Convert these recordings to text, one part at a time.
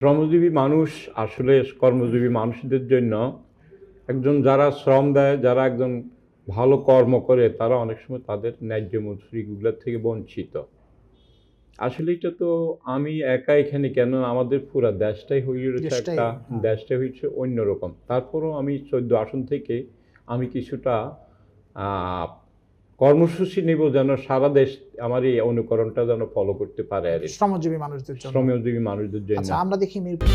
শ্রমজীবী মানুষ আসলে কর্মজীবী মানুষদের জন্য একজন যারা শ্রম দেয়, যারা একজন ভালো কর্ম করে তারা অনেক সময় তাদের ন্যায্য মজুরিগুলোর থেকে বঞ্চিত। আসলে এটা তো আমি একা এখানে কেন আমাদের পুরা দেশটাই হয়ে রয়েছে দেশটাই একটা দেশটাই হচ্ছে অন্যরকম। তারপরেও আমি 14 আসন থেকে আমি কিছুটা আ কর্মসূচি নেব যেন সারা দেশ আমার এই অনুকরণটা যেন ফলো করতে পারে আরকি। শ্রমজীবী মানুষদের জন্য। শ্রমজীবী মানুষদের জন্য। আচ্ছা, আমরা দেখি মিরপুর।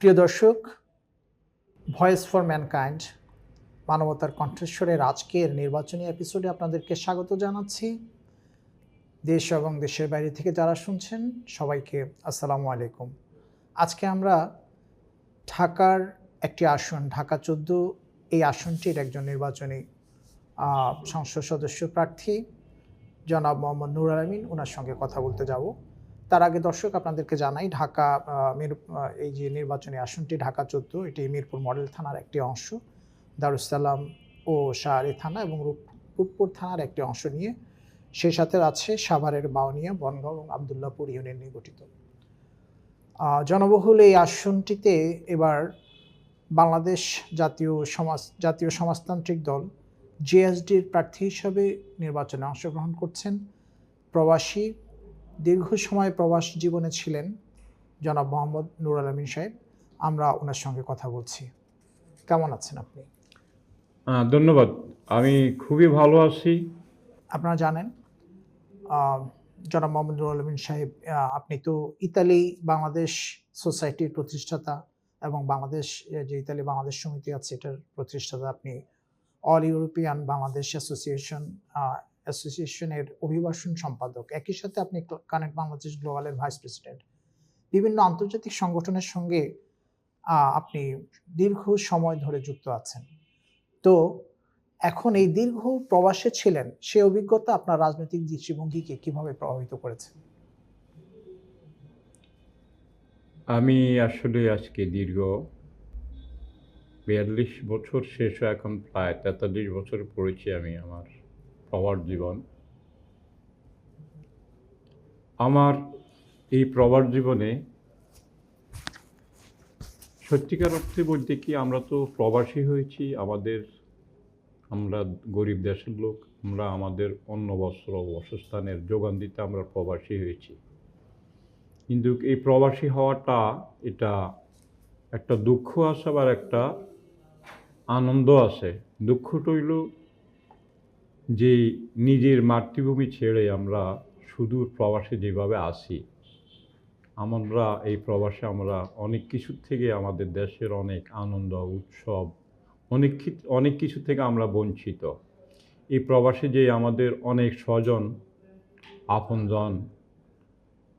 প্রিয় দর্শক, ভয়েস ফর ম্যানকাইন্ড মানবতার কণ্ঠস্বরের আজকের নির্বাচনী এপিসোডে আপনাদেরকে স্বাগত জানাচ্ছি। দেশ এবং দেশের বাইরে থেকে যারা শুনছেন সবাইকে আসসালামু আলাইকুম। আজকে আমরা ঢাকার একটি আসন, ঢাকা 14, এই আসনটির একজন নির্বাচনী সংসদ সদস্য প্রার্থী জনাব মোহাম্মদ নুরুল আমিন, ওনার সঙ্গে কথা বলতে যাব। তার আগে দর্শক আপনাদেরকে জানাই, ঢাকা এই যে নির্বাচনী আসনটি ঢাকা 14, এটি মিরপুর মডেল থানার একটি অংশ, দারুসালাম ও শাহরি থানা এবং রূপপুর থানার একটি অংশ নিয়ে, সেই সাথে আছে সাভারের বাউনিয়া, বনগাঁও এবং আবদুল্লাহপুর ইউনিয়ন নিয়ে গঠিত। জনবহুল এই আসনটিতে এবার বাংলাদেশ জাতীয় সমাজতান্ত্রিক দল জেএসডির প্রার্থী হিসাবে নির্বাচনে অংশগ্রহণ করছেন প্রবাসী, দীর্ঘ সময় প্রবাস জীবনে ছিলেন জনাব মোহাম্মদ নুরুল আমিন সাহেব। আমরা ওনার সঙ্গে কথা বলছি। কেমন আছেন আপনি? ধন্যবাদ। আমি খুবই ভালো আছি। আপনারা জানেন জনাব মোহাম্মদ নুরুল আমিন সাহেব, আপনি তো ইতালি বাংলাদেশ সোসাইটির প্রতিষ্ঠাতা এবং বাংলাদেশ যে ইতালি বাংলাদেশ সমিতি আছে এটার প্রতিষ্ঠাতা। আপনি অল ইউরোপিয়ান বাংলাদেশ অ্যাসোসিয়েশনের অভিবাসন সম্পাদক। একই সাথে আপনি কানেক্ট বাংলাদেশ গ্লোবালের ভাইস প্রেসিডেন্ট। বিভিন্ন আন্তর্জাতিক সংগঠনের সঙ্গে আপনি দীর্ঘ সময় ধরে যুক্ত আছেন। তো এখন এই দীর্ঘ প্রবাসে ছিলেন, সে অভিজ্ঞতা আপনার রাজনৈতিক দৃষ্টিভঙ্গিকে কিভাবে প্রভাবিত করেছে? আমি আসলে আজকে দীর্ঘ ৪২ বছর শেষ হয়ে এখন প্রায় ৪৩ বছর পড়েছি আমি আমার প্রবাস জীবন। আমার এই প্রবাস জীবনে সত্যিকার অর্থে বলতে কি আমরা তো প্রবাসী হয়েছি, আমরা গরিব দেশের লোক, আমরা আমাদের অন্ন বস্ত্র বাসস্থানের যোগান দিতে আমরা প্রবাসী হয়েছি। কিন্তু এই প্রবাসী হওয়াটা এটা একটা দুঃখ আছে, আবার একটা আনন্দ আছে। দুঃখটা হইল যে নিজের মাতৃভূমি ছেড়ে আমরা সুদূর প্রবাসে যেভাবে আসি, আমরা এই প্রবাসে আমরা অনেক কিছুর থেকে আমাদের দেশের অনেক আনন্দ উৎসব অনেক কিছু থেকে আমরা বঞ্চিত। এই প্রবাসে যে আমাদের অনেক স্বজন আপনজন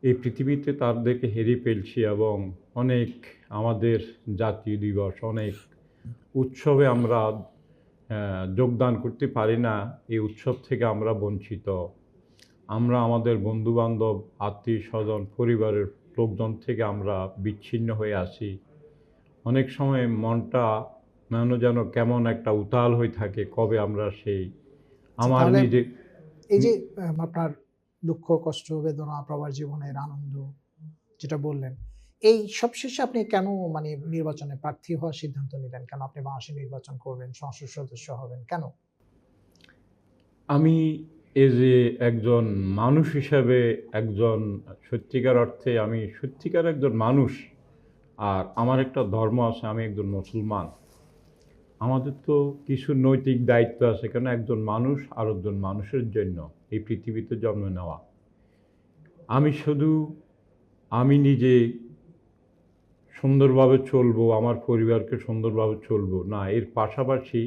এই পৃথিবীতে তাদেরকে হেরিয়ে ফেলছি, এবং অনেক আমাদের জাতীয় দিবস অনেক উৎসবে আমরা যোগদান করতে পারি না। এই উৎসব থেকে আমরা বঞ্চিত। আমরা আমাদের বন্ধুবান্ধব, আত্মীয় স্বজন, পরিবারের লোকজন থেকে আমরা বিচ্ছিন্ন হয়ে আসি। অনেক সময় মনটা যেন কেমন একটা উতাল হয়ে থাকে, কবে আমরা সেই আমার নিজে এই যে আপনার দুঃখ, কষ্ট, বেদনা, প্রবাস জীবনের আনন্দ যেটা বললেন, এই সবশেষে আপনি কেন নির্বাচনে প্রার্থী হওয়ার সিদ্ধান্ত নিলেন? কেন আপনি বাংলাদেশে নির্বাচন করবেন, সংসদ সদস্য হবেন কেন? আমি যে একজন মানুষ হিসাবে, একজন সত্যিকার অর্থে আমি সত্যিকার একজন মানুষ, আর আমার একটা ধর্ম আছে, আমি একজন মুসলমান। আমাদের তো কিছু নৈতিক দায়িত্ব আছে, কেন একজন মানুষ আর একজন মানুষের জন্য এই পৃথিবীতে জন্ম নেওয়া। আমি নিজে সুন্দরভাবে চলবো, আমার পরিবারকে সুন্দরভাবে চলবো না, এর পাশাপাশি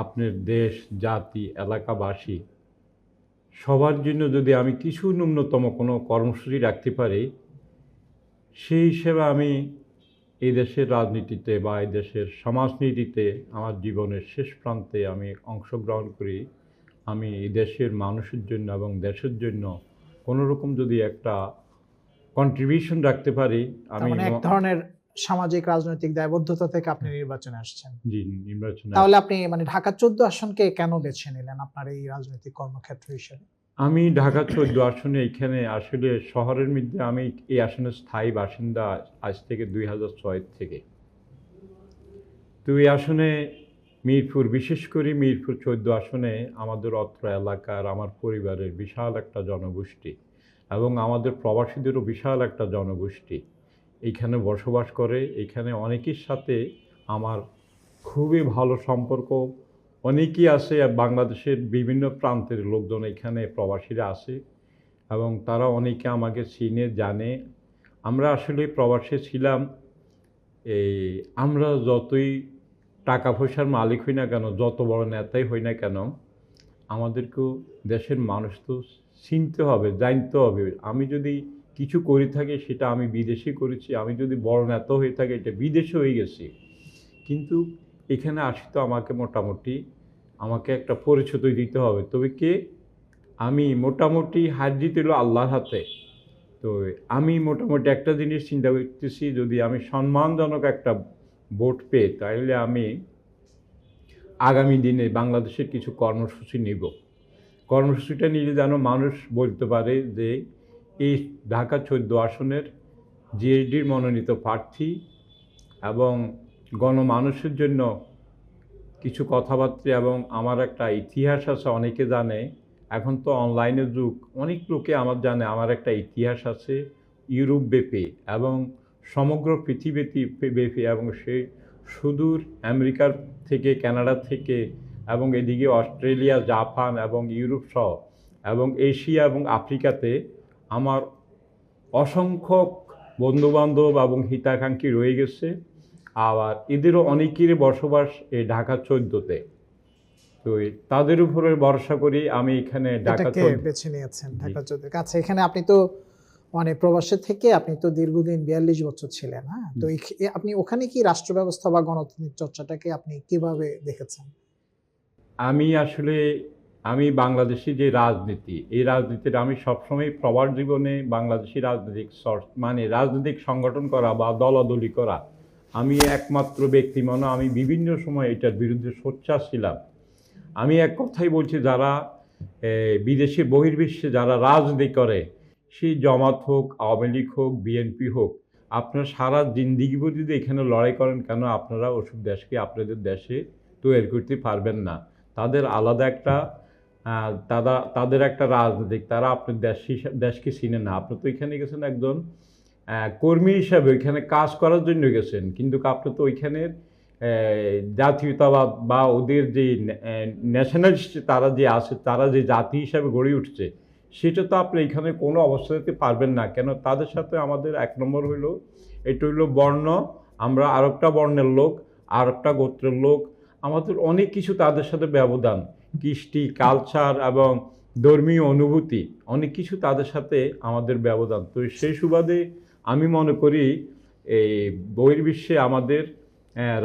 আপনার দেশ, জাতি, এলাকাবাসী সবার জন্য যদি আমি কিছু ন্যূনতম কোনো কর্মসূচি রাখতে পারি, সেই হিসেবে আমি এই দেশের রাজনীতিতে বা এই দেশের সমাজনীতিতে আমার জীবনের শেষ প্রান্তে আমি অংশগ্রহণ করি। আমি এই দেশের মানুষের জন্য এবং দেশের জন্য কোনোরকম যদি একটা কন্ট্রিবিউশন রাখতে পারি, তার আমি মানে এক ধরনের সামাজিক রাজনৈতিক দায়বদ্ধতা থেকে আপনি নির্বাচনে আসছেন। জি, নির্বাচনে তাহলে আপনি মানে ঢাকা 14 আসনকে কেন বেছে নিলেন আপনার এই রাজনৈতিক কর্মক্ষেত্র হিসেবে? আমি ঢাকা 14 আসনে এখানে আসলে শহরের মধ্যে আমি এই আসনের স্থায়ী বাসিন্দা আজ থেকে 2006 থেকে। তো এই আসনে মিরপুর, বিশেষ করে মিরপুর 14 আসনে আমাদের অত্র এলাকার আমার পরিবারের বিশাল একটা জনগোষ্ঠী এবং আমাদের প্রবাসীদেরও বিশাল একটা জনগোষ্ঠী এইখানে বসবাস করে। এখানে অনেকের সাথে আমার খুবই ভালো সম্পর্ক। অনেকেই আছে বাংলাদেশের বিভিন্ন প্রান্তের লোকজন এখানে প্রবাসীরা আছে এবং তারা অনেকে আমাকে চিনে, জানে। আমরা আসলে প্রবাসে ছিলাম, এই আমরা যতই টাকা পয়সার মালিক হই না কেন, যত বড় নেতাই হই না কেন, আমাদেরকেও দেশের মানুষ তো চিনতে হবে, জানতে হবে। আমি যদি কিছু করে থাকি সেটা আমি বিদেশে করেছি, আমি যদি বড় নেতা হয়ে থাকি এটা বিদেশে হয়ে গেছি। কিন্তু এখানে আসি তো আমাকে মোটামুটি আমাকে একটা পরিচয় দিতে হবে। তবে কে? আমি মোটামুটি হার জিত হলো আল্লাহর হাতে। তো আমি মোটামুটি একটা জিনিস চিন্তা করতেছি, যদি আমি সম্মানজনক একটা ভোট পেয়ে তাহলে আমি আগামী দিনে বাংলাদেশের কিছু কর্মসূচি নিব। কর্মসূচিটা নিলে যেন মানুষ বলতে পারে যে এই ঢাকা 14 আসনের জিএসডির মনোনীত প্রার্থী এবং গণমানুষের জন্য কিছু কথাবার্তা এবং আমার একটা ইতিহাস আছে, অনেকে জানে। এখন তো অনলাইনের যুগ, অনেক লোকে আমার জানে আমার একটা ইতিহাস আছে ইউরোপ ব্যাপী এবং সমগ্র পৃথিবীতে ব্যাপী এবং সেই সুদূর আমেরিকার থেকে, কানাডা থেকে এবং এদিকে অস্ট্রেলিয়া, জাপান এবং ইউরোপ সহ এবং এশিয়া এবং আফ্রিকাতে আমার অসংখ্য বন্ধুবান্ধব এবং হিতাকাঙ্ক্ষী রয়ে গেছে। আবার এদেরও অনেকেরই বসবাস এই ঢাকা 14-তে। তো তাদের উপরে ভরসা করি আমি এখানে ঢাকা এটাকে 14। বেছে নিয়েছেন ঢাকা 14। আচ্ছা, এখানে আপনি তো মানে প্রবাসে থেকে আপনি তো দীর্ঘদিন 42 বছর ছিলেন, হ্যাঁ? তো আপনি ওখানে কি রাষ্ট্র ব্যবস্থা বা গণতান্ত্রিক চর্চাটাকে আপনি কিভাবে দেখেছেন? আমি আসলে আমি বাংলাদেশি যে রাজনীতি, এই রাজনীতির আমি সবসময় প্রবাস জীবনে বাংলাদেশি রাজনৈতিক মানে রাজনৈতিক সংগঠন করা বা দলাদলি করা, আমি একমাত্র ব্যক্তি মনে আমি বিভিন্ন সময় এটার বিরুদ্ধে সোচ্চার ছিলাম। আমি এক কথাই বলছি, যারা বিদেশে বহির্বিশ্বে যারা রাজনীতি করে, সেই জামাত হোক, আওয়ামী লীগ হোক, বিএনপি হোক, আপনারা সারা জিন্দিগি যদি এখানে লড়াই করেন কেন, আপনারা ওসব দেশকে আপনাদের দেশে তৈরি করতে পারবেন না। তাদের আলাদা একটা তাদের একটা রাজনীতিক, তারা আপনার দেশকে চিনে না। আপনি তো এখানে গেছেন একজন কর্মী হিসাবে, ওইখানে কাজ করার জন্য গেছেন, কিন্তু আপনি তো ওইখানের জাতীয়তাবাদ বা ওদের যে ন্যাশনালিস্ট তারা যে আছে, তারা যে জাতি হিসাবে গড়ে উঠছে, সেটা তো আপনি এখানে কোনো অবস্থাতে পারবেন না। কেন? তাদের সাথে আমাদের এক নম্বর হইল, এটা হইল বর্ণ, আমরা আরেকটা বর্ণের লোক, আরেকটা গোত্রের লোক, আমাদের অনেক কিছু তাদের সাথে ব্যবধান, কৃষ্টি, কালচার এবং ধর্মীয় অনুভূতি, অনেক কিছু তাদের সাথে আমাদের ব্যবধান। তো সেই সুবাদে আমি মনে করি এই বহির্বিশ্বে আমাদের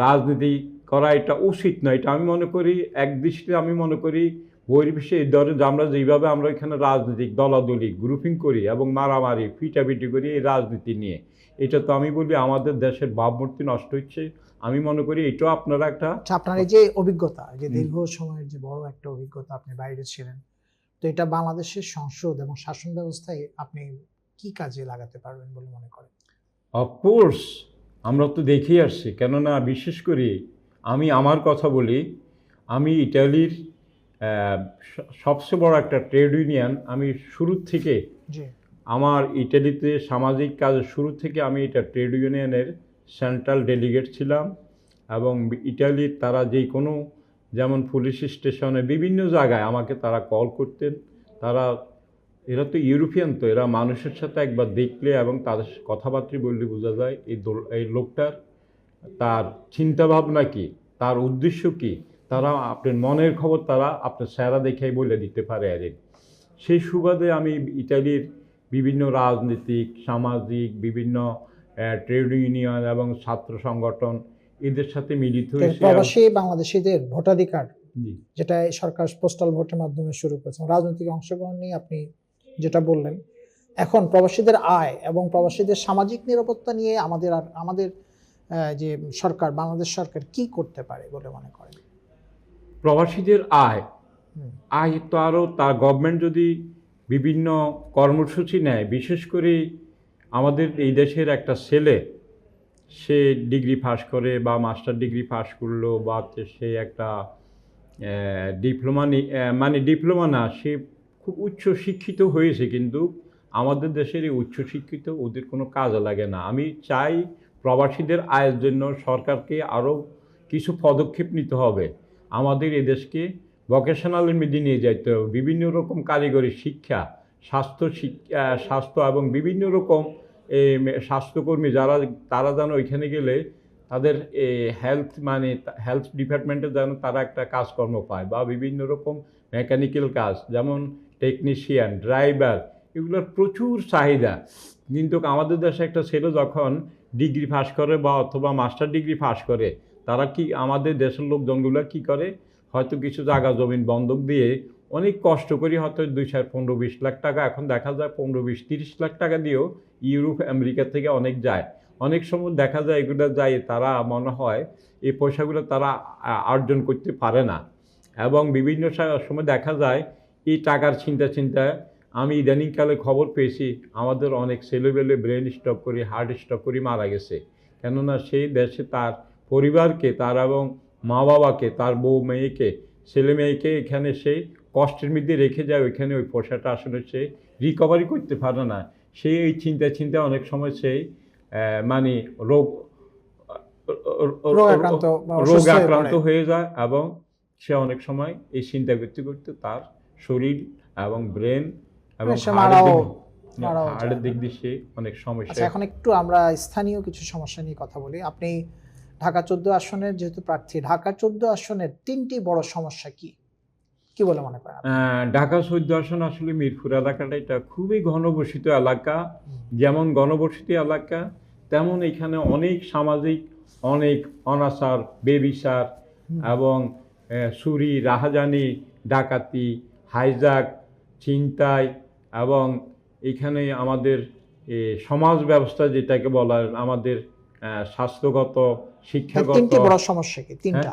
রাজনীতি করা এটা উচিত নয়। এটা আমি মনে করি, এক দৃষ্টিতে আমি মনে করি বহির্বিশ্বে এই ধরনের আমরা যেইভাবে আমরা এখানে রাজনৈতিক দলাদলি গ্রুপিং করি এবং মারামারি পিটাপিটি করি এই রাজনীতি নিয়ে, এটা তো আমি বলি আমাদের দেশের ভাবমূর্তি নষ্ট হচ্ছে। আমি মনে করি এটাও আপনারা একটা আচ্ছা, আপনার এই যে অভিজ্ঞতা, যে দীর্ঘ সময়ের যে বড় একটা অভিজ্ঞতা, আপনি বাইরে ছিলেন, তো এটা বাংলাদেশের সংসদ এবং শাসন ব্যবস্থায় আপনি কি কাজে লাগাতে পারবেন বলে মনে করেন? অফকোর্স আমরা তো দেখেই আসছি। কেননা বিশেষ করে আমি আমার কথা বলি, আমি ইটালির সবচেয়ে বড় একটা ট্রেড ইউনিয়ন, আমি শুরু থেকে জি। আমার ইটালিতে সামাজিক কাজের শুরু থেকে আমি এটা ট্রেড ইউনিয়নের সেন্ট্রাল ডেলিগেট ছিলাম এবং ইটালির তারা যেই কোনো, যেমন পুলিশ স্টেশনে বিভিন্ন জায়গায় আমাকে তারা কল করতেন। তারা এরা তো ইউরোপিয়ান, তো এরা মানুষের সাথে একবার দেখলে এবং তাদের কথাবার্তা বললে বোঝা যায় এই লোকটার তার চিন্তাভাবনা কী, তার উদ্দেশ্য কী, তারা আপনার মনের খবর তারা আপনার চেহারা দেখেই বলে দিতে পারে আর কি। সেই সুবাদে আমি ইতালির বিভিন্ন রাজনৈতিক সামাজিক বিভিন্ন ট্রেড ইউনিয়ন এবং ছাত্র সংগঠন এদের সাথে মিলিত হয়েছে। প্রবাসী বাংলাদেশিদের ভোটাধিকার জি। যেটা এই সরকার পোস্টাল ভোটের মাধ্যমে শুরু করেছে, রাজনৈতিক অংশগ্রহণ নিয়ে আপনি যেটা বললেন, এখন প্রবাসীদের আয় এবং প্রবাসীদের সামাজিক নিরাপত্তা নিয়ে আমাদের যে সরকার, বাংলাদেশ সরকার কি করতে পারে বলে মনে করেন? প্রবাসীদের আয় তো আরও তার গভর্নমেন্ট যদি বিভিন্ন কর্মসূচি নেয়, বিশেষ করে আমাদের এই দেশের একটা ছেলে সে ডিগ্রি পাস করে বা মাস্টার ডিগ্রি পাস করলো বা সে একটা ডিপ্লোমা না, সে খুব উচ্চ শিক্ষিত হয়েছে, কিন্তু আমাদের দেশের এই উচ্চ শিক্ষিত ওদের কোনো কাজে লাগে না। আমি চাই প্রবাসীদের আয়ের জন্য সরকারকে আরও কিছু পদক্ষেপ নিতে হবে। আমাদের এদেশকে ভোকেশনালের মধ্যে নিয়ে যেতে হবে, বিভিন্ন রকম কারিগরি শিক্ষা, স্বাস্থ্য এবং বিভিন্ন রকম স্বাস্থ্যকর্মী যারা তারা যেন ওইখানে গেলে তাদের হেলথ ডিপার্টমেন্টে যেন তারা একটা কাজকর্ম পায়, বা বিভিন্ন রকম মেকানিক্যাল কাজ যেমন টেকনিশিয়ান, ড্রাইভার, এগুলোর প্রচুর চাহিদা। কিন্তু আমাদের দেশে একটা ছেলে যখন ডিগ্রি পাস করে বা অথবা মাস্টার ডিগ্রি পাস করে, তারা কি আমাদের দেশের লোকজনগুলো কি করে, হয়তো কিছু জায়গা জমিন বন্ধক দিয়ে অনেক কষ্ট করে হয়তো 2-15-20 লাখ টাকা, এখন দেখা যায় 15-20-30 লাখ টাকা দিয়েও ইউরোপ আমেরিকা থেকে অনেক যায়। অনেক সময় দেখা যায় এগুলো যায়, তারা মনে হয় এই পয়সাগুলো তারা অর্জন করতে পারে না, এবং বিভিন্ন সময় দেখা যায় এই টাকার চিন্তা আমি ইদানিংকালে খবর পেয়েছি আমাদের অনেক ছেলেবেলে ব্রেন স্ট্রোক করে, হার্ট স্ট্রোক করে মারা গেছে। কেননা সেই দেশে তার পরিবারকে, তার এবং মা বাবাকে, তার বউ মেয়েকে, ছেলে মেয়েকে এখানে সেই কষ্টের মধ্যে রেখে যায়, ওইখানে ওই পয়সাটা আসলে সে রিকভারি করতে পারে না। সেই এই চিন্তা অনেক সময় সেই রোগ আক্রান্ত হয়ে যায়, এবং সে অনেক সময় এই চিন্তা করতে তার শরীর এবং ব্রেন এবং হার্টের দিক দিয়ে সে অনেক সমস্যা। এখন একটু আমরা স্থানীয় কিছু সমস্যা নিয়ে কথা বলি। আপনি ঢাকা 14 আসনের যেহেতু প্রার্থী, ঢাকা 14 আসনের 3টি বড় সমস্যা কি বলে মনে করেন? ঢাকা 14 আসন আসলে মিরপুর এলাকাটা এটা খুবই ঘনবসতিত এলাকা। যেমন ঘনবসতি এলাকা, তেমন এখানে অনেক সামাজিক অনেক অনাচার, বেবিচার এবং চুরি, রাহাজানি, ডাকাতি, হাইজাক, ছিনতাই, এবং এখানে আমাদের সমাজ ব্যবস্থা যেটাকে বলা, আমাদের স্বাস্থ্যগত, শিক্ষাগত। তিনটি বড় সমস্যা কি? তিনটা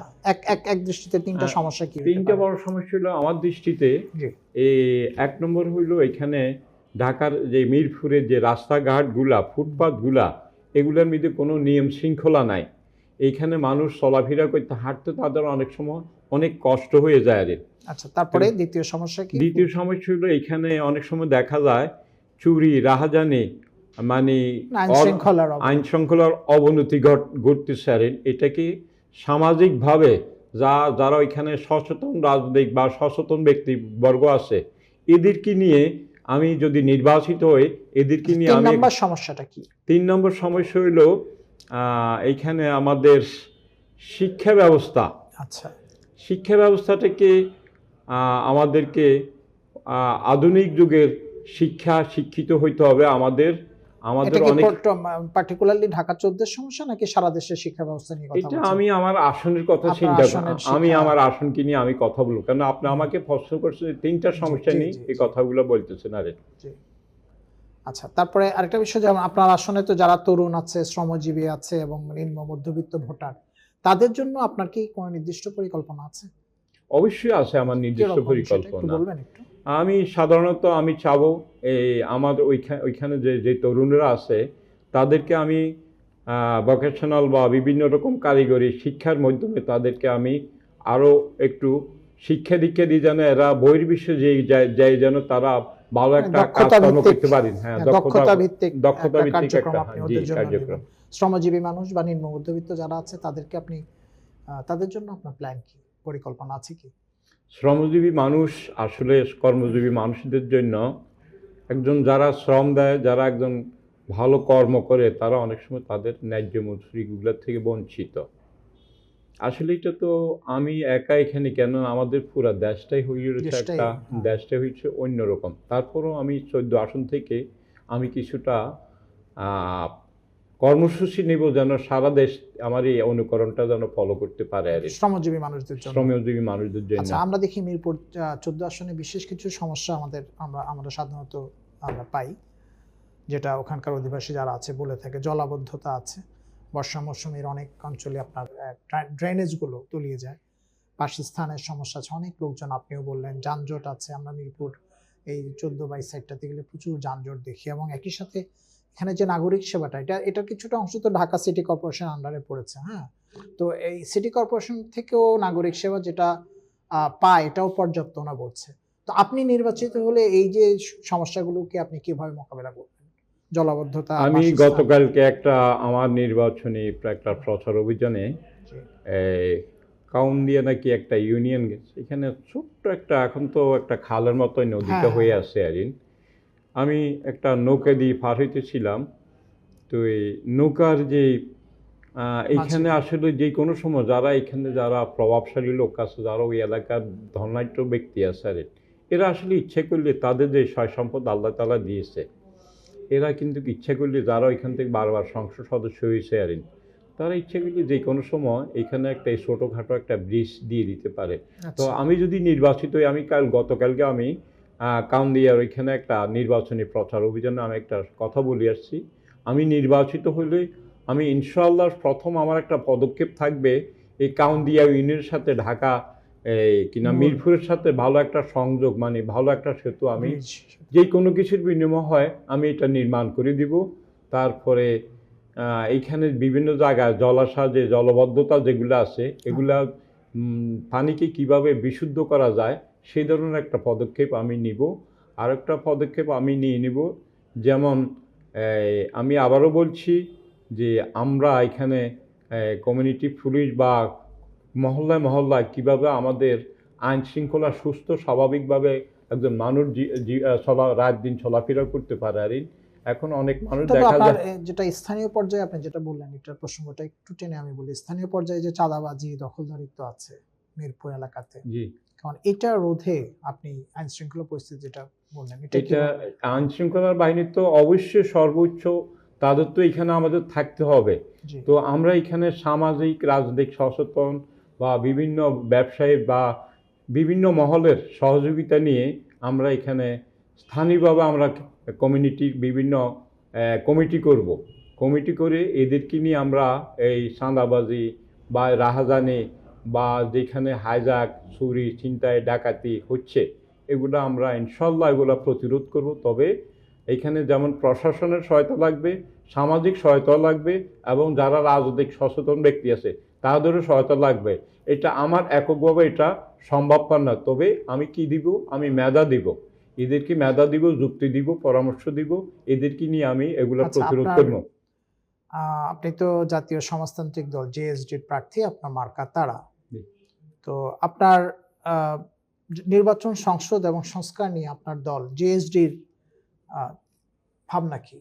এক দৃষ্টিতে তিনটা সমস্যা কি? তিনটা বড় সমস্যা হলো আমার দৃষ্টিতে, এক নম্বর হইল এখানে ঢাকার যে মিরপুরের যে রাস্তাঘাটগুলা, ফুটপাথগুলা, এগুলোর মধ্যে কোনো নিয়ম শৃঙ্খলা নাই। এইখানে মানুষ চলাফেরা করতে, হাঁটতে তাদের অনেক সময় অনেক কষ্ট হয়ে যায়। আচ্ছা, তারপরে দ্বিতীয় সমস্যা কি? দ্বিতীয় সমস্যা হলো এখানে অনেক সময় দেখা যায় চুরি, রাহাজানি, আইন শৃঙ্খলার অবনতি ঘটতেছে। এটাকে সামাজিকভাবে যারা ওইখানে সচেতন রাজনৈতিক বা সচেতন ব্যক্তিবর্গ আছে, এদেরকে নিয়ে আমি যদি নির্বাচিত হই, এদেরকে নিয়ে আমি। 3 নম্বর সমস্যাটা কি? 3 নম্বর সমস্যা হইল এইখানে আমাদের শিক্ষা ব্যবস্থা। আচ্ছা, শিক্ষা ব্যবস্থাটাকে আমাদেরকে আধুনিক যুগের শিক্ষিত হইতে হবে। আমাদের অনেক পার্টিকুলারলি ঢাকা 14 সমস্যা নাকি সারা দেশের শিক্ষা ব্যবস্থা নিয়ে কথা বলছেন? এটা আমি আমার আসনের কথা চিন্তা করি, আমি আমার আসনকে নিয়ে আমি কথা বলবো, কারণ আপনি আমাকে প্রশ্ন করছেন 3টা সমস্যা নিয়ে এই কথাগুলো বলতেছেন। আচ্ছা, তারপরে আরেকটা বিষয়, যেমন আপনার আসনে তো যারা তরুণ আছে, শ্রমজীবী আছে এবং নিম্ন মধ্যবিত্ত ভোটার, তাদের জন্য আপনার কি কোনো নির্দিষ্ট পরিকল্পনা আছে? অবশ্যই আছে আমার নির্দিষ্ট পরিকল্পনা। বলবেন একটু? আমি সাধারণত আমি চাবো আমার ওইখানে যে তরুণরা আছে তাদেরকে আমি ভোকেশনাল বা বিভিন্ন রকম কারিগরি শিক্ষার মাধ্যমে তাদেরকে আমি আরও একটু শিক্ষা দীক্ষা দিই, যেন এরা বহির্বিশ্বে যায় যেন তারা ভালো একটা কাজকর্ম করতে পারেন। হ্যাঁ, দক্ষতা ভিত্তিক একটা কার্যক্রম। শ্রমজীবী মানুষ বা নিম্ন মধ্যবিত্ত যারা আছে তাদের জন্য আপনার প্ল্যান কি, পরিকল্পনা আছে কি? শ্রমজীবী মানুষ, আসলে কর্মজীবী মানুষদের জন্য একজন যারা শ্রম দেয়, যারা একজন ভালো কর্ম করে, তারা অনেক সময় তাদের ন্যায্য মজুরিগুলোর থেকে বঞ্চিত। আসলে এটা তো আমি একা এখানে কেন, আমাদের পুরা দেশটাই হয়ে রয়েছে দেশটাই একটা, হ্যাঁ। দেশটাই হচ্ছে অন্যরকম। তারপরও আমি 14 আসন থেকে আমি কিছুটা আহ, কর্মসূচি নেব যেন সারা দেশ আমার এই অনুকরণটা যেন ফলো করতে পারে আর কি। শ্রমজীবী মানুষদের জন্য। শ্রমজীবী মানুষদের জন্য। আচ্ছা, আমরা দেখি মিরপুর 14 আসনে বিশেষ কিছু সমস্যা আমরা সাধারণত আমরা পাই, যেটা ওখানকার অধিবাসী যারা আছে বলে থাকে। জলাবদ্ধতা আছে, বর্ষা মৌসুমের অনেক অঞ্চলে আপনার ড্রেনেজগুলো তলিয়ে যায়, বাসস্থানের সমস্যা আছে, অনেক লোকজন, আপনিও বললেন যানজট আছে। আমরা মিরপুর এই 14/22 সাইডটাতে গেলে প্রচুর যানজট দেখি, এবং একই সাথে এখানে যে নাগরিক সেবাটা, এটা কিছুটা অংশ তো ঢাকা সিটি কর্পোরেশন আন্ডারে পড়েছে, হ্যাঁ। তো এই সিটি কর্পোরেশন থেকেও নাগরিক সেবা যেটা পায় এটাও পর্যাপ্ত না বলছে। তো আপনি নির্বাচিত হলে এই যে সমস্যাগুলোকে আপনি কিভাবে মোকাবেলা করবেন? জলাবদ্ধতা, আমি বাসস্থান। গতকালকে একটা আমার নির্বাচনী একটা প্রচার অভিযানে জি, এই কাউন্দিয়া নাকি একটা ইউনিয়ন গেছে, এখানে ছোট্ট একটা, এখন তো একটা খালের মতোই নদীটা হ্যাঁ, হয়ে হ্যাঁ, আছে আর কি। আমি একটা নৌকা দিয়ে পার হইতেছিলাম। তো এই নৌকার যে মাঝি। এইখানে আসলে যে কোনো সময় যারা এখানে যারা প্রভাবশালী লোক আছে, যারা ওই এলাকার ধনাঢ্য ব্যক্তি আছে আর কি, এরা আসলে ইচ্ছে করলে তাদের যে সয় সম্পদ আল্লাহ তাআলা দিয়েছে, এরা কিন্তু ইচ্ছে করলে যারা এখান থেকে বারবার সংসদ সদস্য হয়েছে আর কি, তারা ইচ্ছে করলে যে কোনো সময় এখানে একটা এই ছোটোখাটো একটা ব্রিজ দিয়ে দিতে পারে। তো আচ্ছা, আমি যদি নির্বাচিত হই, আমি গতকালকে আমি কাউন্দিয়ার ওইখানে একটা নির্বাচনী প্রচার অভিযানে আমি একটা কথা বলে আসছি। আমি নির্বাচিত হলে আমি ইনশাআল্লাহ প্রথম আমার একটা পদক্ষেপ থাকবে এই কাউন্দিয়া ইউনিয়নের সাথে ঢাকা এই কিনা মূল মিরপুরের সাথে ভালো একটা সংযোগ, মানে ভালো একটা সেতু আমি ব্রিজ। যে কোনো কিছুর বিনিময় হয় আমি এটা নির্মাণ করে দিব। তারপরে এইখানে বিভিন্ন জায়গায় জলাশয় যে জলবদ্ধতা যেগুলো আছে এগুলা পানিকে কিভাবে বিশুদ্ধ করা যায় সেই ধরনের একটা পদক্ষেপ আমি নিব। আর একটা পদক্ষেপ আমি নিয়ে নিব, যেমন আমি আবারও বলছি যে আমরা এখানে কমিউনিটি পুলিশ বা মহল্লায় মহল্লায় কিভাবে আমাদের আইন শৃঙ্খলা সুস্থ স্বাভাবিকভাবে একজন মানুষ রাত দিন চলাফেরা করতে পারে আর কি। এখন অনেক মানুষ এটা তো দেখা আপনার যায়। যেটা স্থানীয় পর্যায়ে আপনি যেটা বললেন, এটার প্রসঙ্গটা একটু টেনে আমি বলি। স্থানীয় পর্যায়ে যে চাঁদাবাজি, দখলদারিত্ব আছে মিরপুর এলাকাতে, জি, কারণ এটা রোধে আপনি আইন শৃঙ্খলা পরিস্থিতি যেটা বললেন, এটা এটা কিভাবে? আইন শৃঙ্খলার বাহিনী তো অবশ্যই সর্বোচ্চ, তাদের তো এখানে আমাদের থাকতে হবে। জি, তো আমরা এখানে সামাজিক রাজনৈতিক সচেতন বা বিভিন্ন ব্যবসায়ী বা বিভিন্ন মহলের সহযোগিতা নিয়ে আমরা এখানে স্থানীয়ভাবে আমরা কমিউনিটির বিভিন্ন কমিটি করব। কমিটি করে এদেরকে নিয়ে আমরা এই চাঁদাবাজি বা রাহাজানি বা যেখানে হাইজাক, চুরি, ছিনতাই, ডাকাতি হচ্ছে, এগুলো আমরা ইনশাল্লাহ এগুলো প্রতিরোধ করব। তবে এখানে যেমন প্রশাসনের সহায়তা লাগবে, সামাজিক সহায়তা লাগবে, এবং যারা রাজনৈতিক সচেতন ব্যক্তি আছে তাদেরও সহায়তা লাগবে। এটা আমার এককভাবে এটা সম্ভবপর না। তবে আমি কি দিব, আমি মেধা দিব, এদেরকে মেধা দিব, যুক্তি দিব, পরামর্শ দিব, এদেরকে নিয়ে আমি এগুলো আচ্ছা, প্রতিরোধ আপনার করব। আপনি তো জাতীয় সমাজতান্ত্রিক দল জেএসডির প্রার্থী, আপনার মার্কা তারা। জি। তো আপনার আহ, নির্বাচন, সংসদ এবং সংস্কার নিয়ে আপনার দল জেএসডির ভাবনা কি?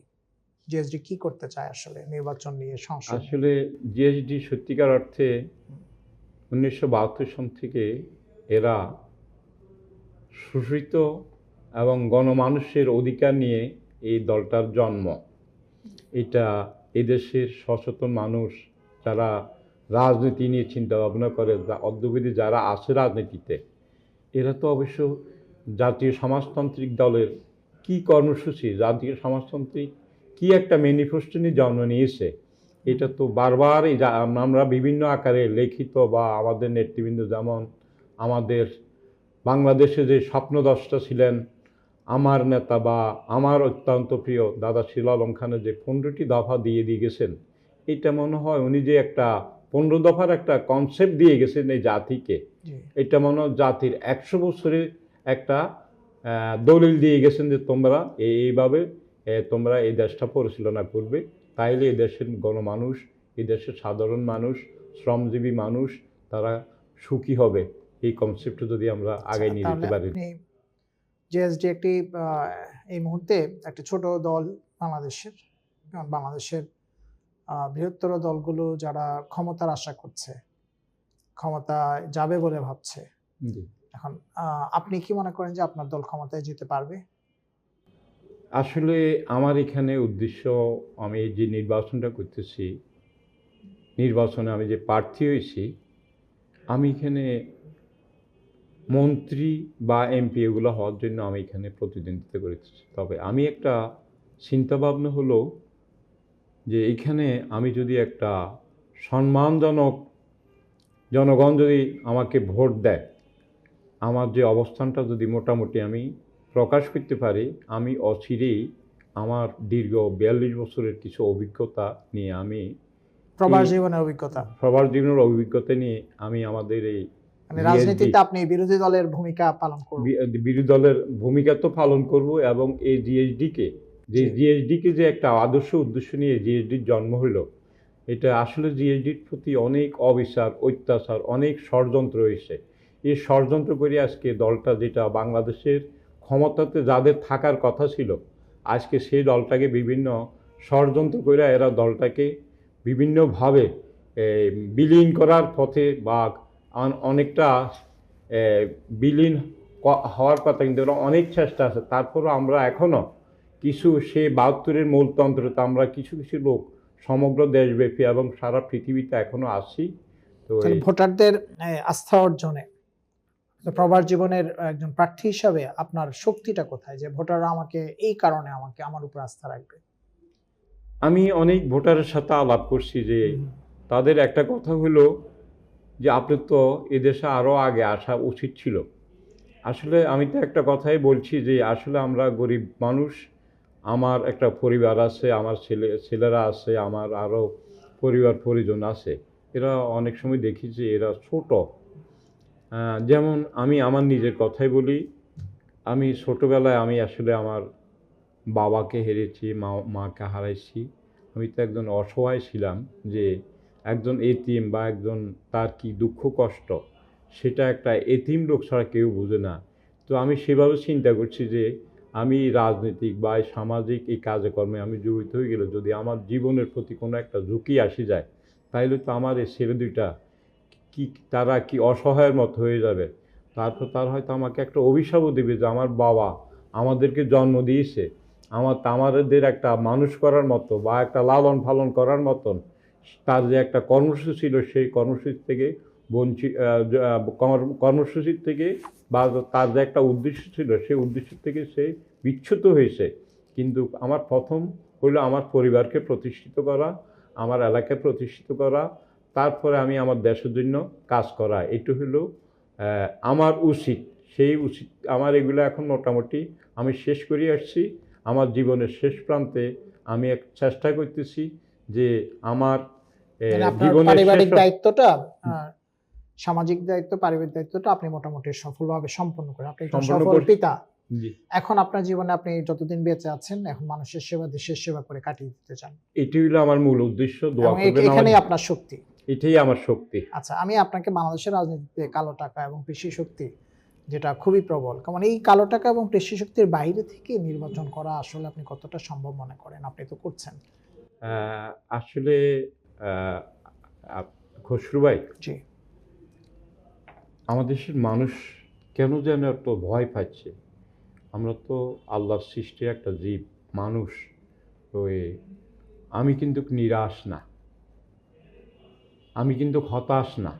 জেএসডি কি করতে চায় আসলে নির্বাচন নিয়ে, সংসদ নিয়ে? আসলে জিএসডি সত্যিকার অর্থে 1972 সন থেকে এরা শোষিত এবং গণমানুষের অধিকার নিয়ে এই দলটার জন্ম। এটা এদেশের সচেতন মানুষ যারা রাজনীতি নিয়ে চিন্তা ভাবনা করে, অদ্যবধি যারা আছে রাজনীতিতে, এরা তো অবশ্য জাতীয় সমাজতান্ত্রিক দলের কি কর্মসূচি, জাতীয় সমাজতান্ত্রিক কি একটা ম্যানিফেস্টো নিয়ে জন্ম নিয়েছে, এটা তো বারবার আমরা বিভিন্ন আকারে লিখিত বা আমাদের নেতৃবৃন্দ, যেমন আমাদের বাংলাদেশে যে স্বপ্নদ্রষ্টা ছিলেন আমার নেতা বা আমার অত্যন্ত প্রিয় দাদা শিল আলম খানের যে 15টি দফা দিয়ে গেছেন, এটা মনে হয় উনি যে একটা 15 দফার একটা কনসেপ্ট দিয়ে গেছেন এই জাতিকে, জি, এটা মনে হয় জাতির 100 বছরের একটা দলিল দিয়ে গেছেন যে তোমরা এইভাবে তোমরা এই দেশটা পরিচালনা করবে, তাইলে এই দেশের গণমানুষ, এই দেশের সাধারণ মানুষ, শ্রমজীবী মানুষ, তারা সুখী হবে। এই কনসেপ্টটা যদি আমরা আগে নিয়ে তাহলে যেতে পারি। আপনি জেএসডি একটি এই মুহূর্তে একটা ছোট দল বাংলাদেশের, কারণ বাংলাদেশের বৃহত্তর দলগুলো যারা ক্ষমতার আশা করছে, ক্ষমতায় যাবে বলে ভাবছে। জি। এখন আপনি কি মনে করেন যে আপনার দল ক্ষমতায় যেতে পারবে? আসলে আমার এখানে উদ্দেশ্য, আমি যে নির্বাচনটা করতেছি, নির্বাচনে আমি যে প্রার্থী হয়েছি, আমি এখানে মন্ত্রী বা এমপি এগুলো হওয়ার জন্য আমি এখানে প্রতিদ্বন্দ্বিতা করেছি। তবে আমি একটা চিন্তাভাবনা হলো যে এইখানে আমি যদি একটা সম্মানজনক, জনগণ যদি আমাকে ভোট দেয়, আমার যে অবস্থানটা যদি মোটামুটি আমি প্রকাশ করতে পারি, আমি অচিরেই আমার দীর্ঘ ৪২ বছরের কিছু অভিজ্ঞতা নিয়ে আমি প্রবাস এই জীবনের অভিজ্ঞতা। সবার জীবনের অভিজ্ঞতা নিয়ে আমি আমাদের এই মানে জিএসডি রাজনীতিতে আপনি বিরোধী দলের ভূমিকা পালন করবেন। বিরোধী দলের ভূমিকা তো পালন করব, এবং এই জিএসডিকে যে একটা আদর্শ উদ্দেশ্য নিয়ে জিএসডির জন্ম হলো, এটা আসলে জিএসডির প্রতি অনেক অবিচার, অত্যাচার, অনেক ষড়যন্ত্র হয়েছে। এই ষড়যন্ত্র করে আজকে দলটা, যেটা বাংলাদেশের ক্ষমতাতে যাদের থাকার কথা ছিল, আজকে সেই দলটাকে বিভিন্ন ষড়যন্ত্র করে এরা দলটাকে বিভিন্নভাবে বিলীন করার পথে, বা অনেকটা বিলীন হওয়ার কথা, কিন্তু ওরা অনেক চেষ্টা আছে। তারপরও আমরা এখনও কিছু সে ৭২-এর মূলতন্ত্রতে আমরা কিছু কিছু লোক সমগ্র দেশব্যাপী এবং সারা পৃথিবীতে এখনো আছি। তো তাহলে ভোটারদের আস্থা অর্জনে প্রবাস জীবনের একজন প্রার্থী হিসাবে আপনার শক্তিটা কোথায়, যে ভোটাররা আমাকে এই কারণে আমার উপর আস্থা রাখবে? আমি অনেক ভোটারের সাথে আলাপ করছি যে তাদের একটা কথা হলো যে আপনার তো এদেশে আরও আগে আসা উচিত ছিল। আসলে আমি তো একটা কথাই বলছি যে আসলে আমরা গরিব মানুষ, আমার একটা পরিবার আছে, আমার ছেলেরা আছে, আমার আরও পরিবার পরিজন আছে। এরা অনেক সময় দেখি যে এরা ছোট। যেমন আমি আমার নিজের কথাই বলি, আমি ছোটোবেলায় আমি আসলে আমার বাবাকে হেরেছি, মাকে হারাইছি। আমি তো একজন অসহায় ছিলাম, যে একজন এতিম বা একজন, তার কি দুঃখ কষ্ট, সেটা একটা এতিম লোক ছাড়া কেউ বোঝে না। তো আমি সেভাবে চিন্তা করছি যে আমি রাজনৈতিক বা সামাজিক এই কাজকর্মে আমি জড়িত হয়ে গেলে, যদি আমার জীবনের প্রতি কোনো একটা ঝুঁকি আসে যায়, তাইলে তো আমার এই ছেলে দুইটা কি, তারা কি অসহায়ের মতো হয়ে যাবে। তারপর তার হয়তো আমাকে একটা অভিশাপও দেবে যে আমার বাবা আমাদেরকে জন্ম দিয়েছে, আমাদের একটা মানুষ করার মতো বা একটা লালন পালন করার মতন তার যে একটা কর্মসূচি ছিল, সেই কর্মসূচি থেকে কর্মসূচির থেকে, বা তার যে একটা উদ্দেশ্য ছিল, সেই উদ্দেশ্য থেকে সে বিচ্যুত হয়েছে। কিন্তু আমার প্রথম হলো আমার পরিবারকে প্রতিষ্ঠিত করা, আমার এলাকায় প্রতিষ্ঠিত করা, তারপরে আমি আমার দেশের জন্য কাজ করা। এটু হলো আমার উচিত। সেই উচিত আমার এগুলো এখন মোটামুটি আমি শেষ করে আসছি। আমার জীবনের শেষ প্রান্তে আমি এক চেষ্টা করতেছি যে আমার আপনার জীবনের পারিবারিক দায়িত্বটা, সামাজিক দায়িত্ব, পারিবারিক দায়িত্বটা আপনি মোটামুটি সফলভাবে সম্পন্ন করেন। আপনি একজন সফল পিতা। জি, এখন আপনার জীবনে আপনি যতদিন বেঁচে আছেন, এখন মানুষের সেবা, দেশের সেবা করে কাটিয়ে দিতে চান। এটি হলো আমার মূল উদ্দেশ্য। দোয়া এবং করবেন, এখানেই আপনার শক্তি। এটাই আমার শক্তি। আচ্ছা, আমি আপনাকে বাংলাদেশের রাজনীতিতে কালো টাকা এবং পেশি শক্তি, যেটা খুবই প্রবল, কারণ এই কালো টাকা এবং পেশি শক্তির বাইরে থেকে নির্বাচন করা আসলে আপনি কতটা সম্ভব মনে করেন? আপনি তো করছেন। আসলে খসরু ভাই, জি। আমাদের দেশের মানুষ কেন যেন এত ভয় পাচ্ছে। আমরা তো আল্লাহর সৃষ্টি একটা জীব, মানুষ। তো আমি কিন্তু নিরাশ না, আমি কিন্তু হতাশ না।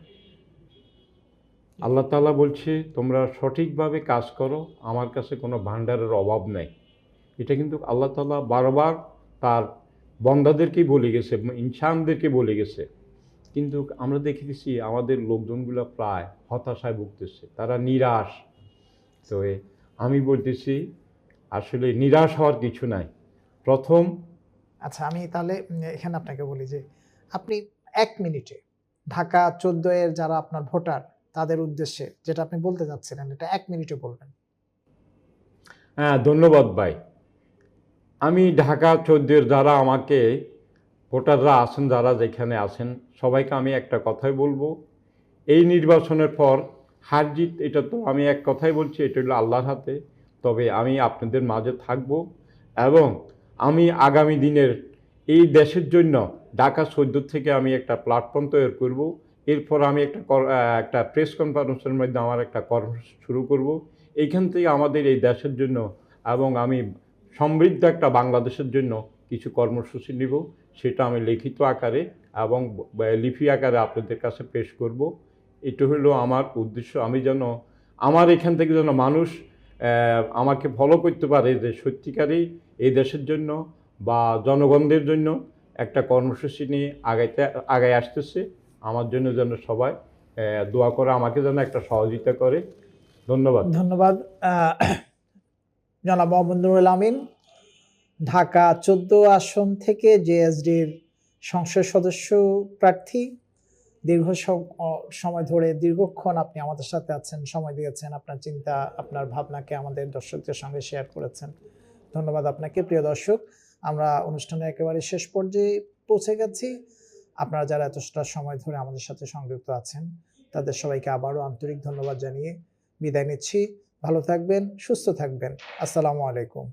আল্লাহ তাআলা বলছে তোমরা সঠিকভাবে কাজ করো, আমার কাছে কোনো ভাণ্ডারের অভাব নাই। এটা কিন্তু আল্লাহ তাআলা বারবার তার বন্দাদেরকেই বলে গেছে, ইনসানদেরকে বলে গেছে। কিন্তু আমরা দেখেছি আমাদের লোকজনগুলো প্রায় হতাশায় ভুগতেছে, তারা নিরাশ। তো আমি বলতেছি আসলে নিরাশ হওয়ার কিছু নাই। প্রথম, আচ্ছা, আমি তাহলে এখানে আপনাকে বলি যে আপনি ১ মিনিটে ঢাকা ১৪ এর যারা আপনার ভোটার, তাদের উদ্দেশ্যে যেটা আপনি বলতে যাচ্ছিলেন, এটা ১ মিনিটে বলবেন। হ্যাঁ ধন্যবাদ ভাই। আমি ঢাকা 14 যারা আমাকে ভোটাররা আছেন, যারা যেখানে আছেন, সবাইকে আমি একটা কথাই বলবো, এই নির্বাচনের পর হার জিত এটা তো আমি এক কথাই বলছি, এটা হলো আল্লাহর হাতে। তবে আমি আপনাদের মাঝে থাকব, এবং আমি আগামী দিনের এই দেশের জন্য ঢাকা 14 থেকে আমি একটা প্ল্যাটফর্ম তৈরি করব, এরপর আমি একটা প্রেস কনফারেন্সের মধ্যে আমার একটা কর্মসূচি শুরু করব। এইখান থেকে আমাদের এই দেশের জন্য এবং আমি সমৃদ্ধ একটা বাংলাদেশের জন্য কিছু কর্মসূচি নিব, সেটা আমি লিখিত আকারে এবং লিপি আকারে আপনাদের কাছে পেশ করব। এটা হলো আমার উদ্দেশ্য, আমি যেন আমার এখান থেকে যেন মানুষ আমাকে ফলো করতে পারে যে সত্যিকারই এই দেশের জন্য বা জনগণদের জন্য একটা কর্মসূচি নিয়ে আগায় আসতেছে। আমার জন্য যেন সবাই দোয়া করে, আমাকে যেন একটা সহযোগিতা করে। ধন্যবাদ। ধন্যবাদ জনাব মোহাম্মদ নুরুল আমিন, ঢাকা 14 আসন থেকে জেএসডির সংসদ সদস্য প্রার্থী। দীর্ঘ সময় ধরে দীর্ঘক্ষণ আপনি আমাদের সাথে আছেন, সময় দিয়েছেন, আপনার চিন্তা আপনার ভাবনাকে আমাদের দর্শকদের সঙ্গে শেয়ার করেছেন। ধন্যবাদ আপনাকে। প্রিয় দর্শক, আমরা অনুষ্ঠানের একেবারে শেষ পর্যায়ে পৌঁছে গেছি। আপনারা যারা এতটা সময় ধরে আমাদের সাথে সংযুক্ত আছেন তাদের সবাইকে আবারও আন্তরিক ধন্যবাদ জানিয়ে বিদায় নিচ্ছি। ভালো থাকবেন, সুস্থ থাকবেন। আসসালামু আলাইকুম।